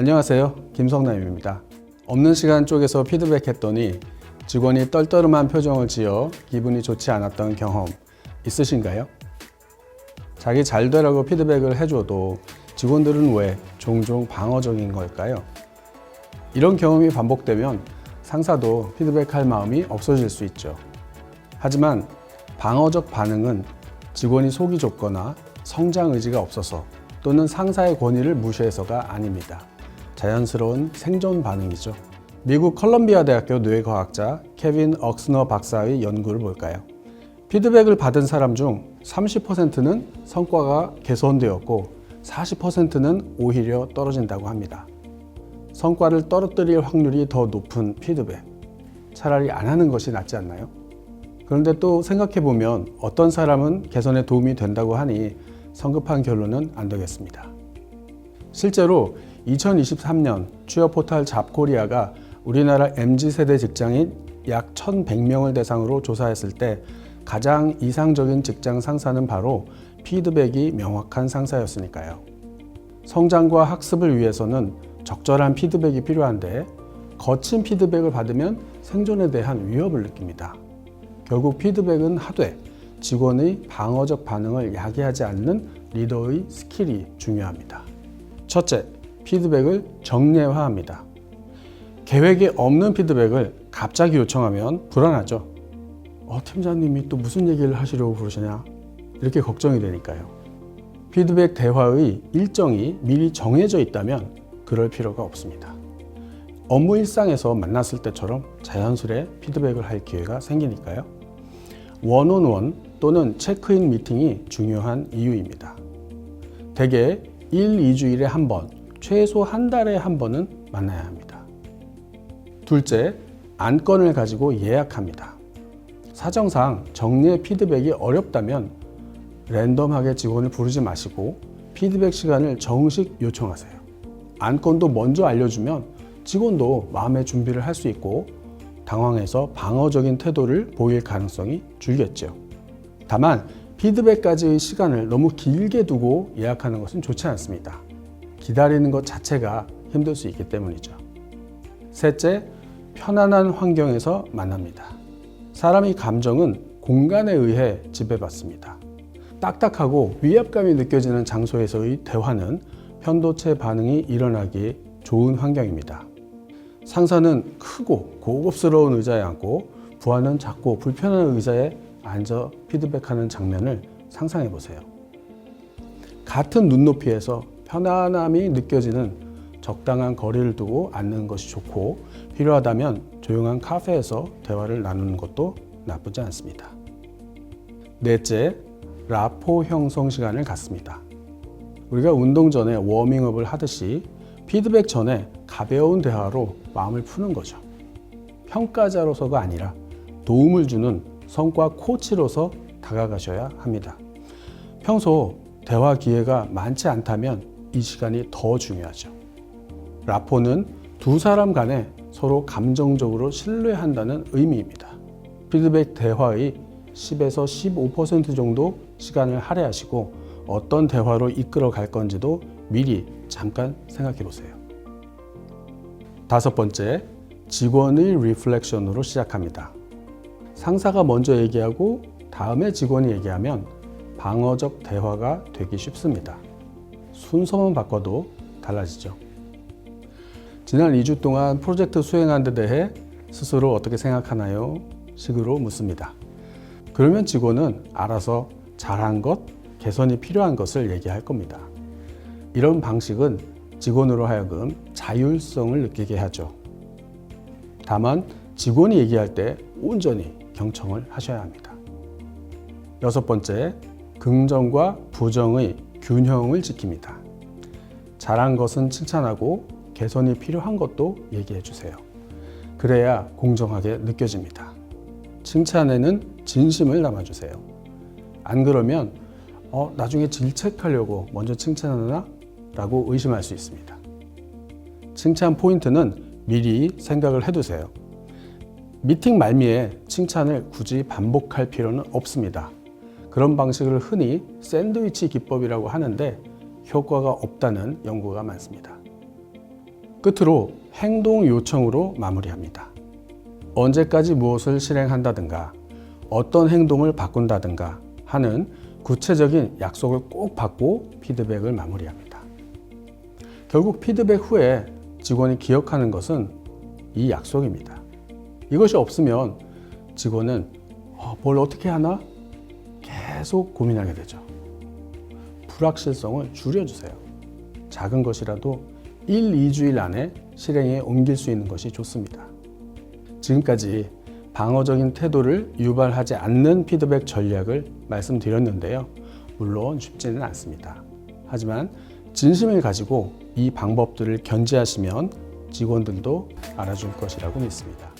안녕하세요. 김성남입니다. 없는 시간 쪽에서 피드백했더니 직원이 떨떠름한 표정을 지어 기분이 좋지 않았던 경험 있으신가요? 자기 잘 되라고 피드백을 해줘도 직원들은 왜 종종 방어적인 걸까요? 이런 경험이 반복되면 상사도 피드백할 마음이 없어질 수 있죠. 하지만 방어적 반응은 직원이 속이 좁거나 성장 의지가 없어서 또는 상사의 권위를 무시해서가 아닙니다. 자연스러운 생존 반응이죠. 미국 컬럼비아 대학교 뇌과학자 케빈 억스너 박사의 연구를 볼까요? 피드백을 받은 사람 중 30%는 성과가 개선되었고 40%는 오히려 떨어진다고 합니다. 성과를 떨어뜨릴 확률이 더 높은 피드백. 차라리 안 하는 것이 낫지 않나요? 그런데 또 생각해보면 어떤 사람은 개선에 도움이 된다고 하니 성급한 결론은 안 되겠습니다. 실제로 2023년 취업 포털 잡코리아가 우리나라 MZ세대 직장인 약 1,100명을 대상으로 조사했을 때 가장 이상적인 직장 상사는 바로 피드백이 명확한 상사였으니까요. 성장과 학습을 위해서는 적절한 피드백이 필요한데 거친 피드백을 받으면 생존에 대한 위협을 느낍니다. 결국 피드백은 하되 직원의 방어적 반응을 야기하지 않는 리더의 스킬이 중요합니다. 첫째, 피드백을 정례화합니다. 계획에 없는 피드백을 갑자기 요청하면 불안하죠. 팀장님이 또 무슨 얘기를 하시려고 그러시냐? 이렇게 걱정이 되니까요. 피드백 대화의 일정이 미리 정해져 있다면 그럴 필요가 없습니다. 업무 일상에서 만났을 때처럼 자연스레 피드백을 할 기회가 생기니까요. 원온원 또는 체크인 미팅이 중요한 이유입니다. 대개 1-2주일에 한 번, 최소 한 달에 한 번은 만나야 합니다. 둘째, 안건을 가지고 예약합니다. 사정상 정례 피드백이 어렵다면 랜덤하게 직원을 부르지 마시고 피드백 시간을 정식 요청하세요. 안건도 먼저 알려주면 직원도 마음의 준비를 할 수 있고 당황해서 방어적인 태도를 보일 가능성이 줄겠죠. 다만 피드백까지의 시간을 너무 길게 두고 예약하는 것은 좋지 않습니다. 기다리는 것 자체가 힘들 수 있기 때문이죠. 셋째, 편안한 환경에서 만납니다. 사람의 감정은 공간에 의해 지배받습니다. 딱딱하고 위압감이 느껴지는 장소에서의 대화는 편도체 반응이 일어나기 좋은 환경입니다. 상사는 크고 고급스러운 의자에 앉고 부하는 작고 불편한 의자에 앉아 피드백하는 장면을 상상해 보세요. 같은 눈높이에서 편안함이 느껴지는 적당한 거리를 두고 앉는 것이 좋고 필요하다면 조용한 카페에서 대화를 나누는 것도 나쁘지 않습니다. 넷째, 라포 형성 시간을 갖습니다. 우리가 운동 전에 워밍업을 하듯이 피드백 전에 가벼운 대화로 마음을 푸는 거죠. 평가자로서가 아니라 도움을 주는 성과 코치로서 다가가셔야 합니다. 평소 대화 기회가 많지 않다면 이 시간이 더 중요하죠. 라포는 두 사람 간에 서로 감정적으로 신뢰한다는 의미입니다. 피드백 대화의 10에서 15% 정도 시간을 할애하시고 어떤 대화로 이끌어 갈 건지도 미리 잠깐 생각해 보세요. 다섯 번째, 직원의 리플렉션으로 시작합니다. 상사가 먼저 얘기하고 다음에 직원이 얘기하면 방어적 대화가 되기 쉽습니다. 순서만 바꿔도 달라지죠. 지난 2주 동안 프로젝트 수행한 데 대해 스스로 어떻게 생각하나요? 식으로 묻습니다. 그러면 직원은 알아서 잘한 것, 개선이 필요한 것을 얘기할 겁니다. 이런 방식은 직원으로 하여금 자율성을 느끼게 하죠. 다만 직원이 얘기할 때 온전히 경청을 하셔야 합니다. 여섯 번째, 긍정과 부정의 균형을 지킵니다. 잘한 것은 칭찬하고 개선이 필요한 것도 얘기해 주세요. 그래야 공정하게 느껴집니다. 칭찬에는 진심을 담아주세요. 안 그러면 나중에 질책하려고 먼저 칭찬하나? 라고 의심할 수 있습니다. 칭찬 포인트는 미리 생각을 해두세요. 미팅 말미에 칭찬을 굳이 반복할 필요는 없습니다. 그런 방식을 흔히 샌드위치 기법이라고 하는데 효과가 없다는 연구가 많습니다. 끝으로 행동 요청으로 마무리합니다. 언제까지 무엇을 실행한다든가 어떤 행동을 바꾼다든가 하는 구체적인 약속을 꼭 받고 피드백을 마무리합니다. 결국 피드백 후에 직원이 기억하는 것은 이 약속입니다. 이것이 없으면 직원은 뭘 어떻게 하나 계속 고민하게 되죠. 불확실성을 줄여주세요. 작은 것이라도 1, 2주일 안에 실행에 옮길 수 있는 것이 좋습니다. 지금까지 방어적인 태도를 유발하지 않는 피드백 전략을 말씀드렸는데요. 물론 쉽지는 않습니다. 하지만 진심을 가지고 이 방법들을 견지하시면 직원들도 알아줄 것이라고 믿습니다.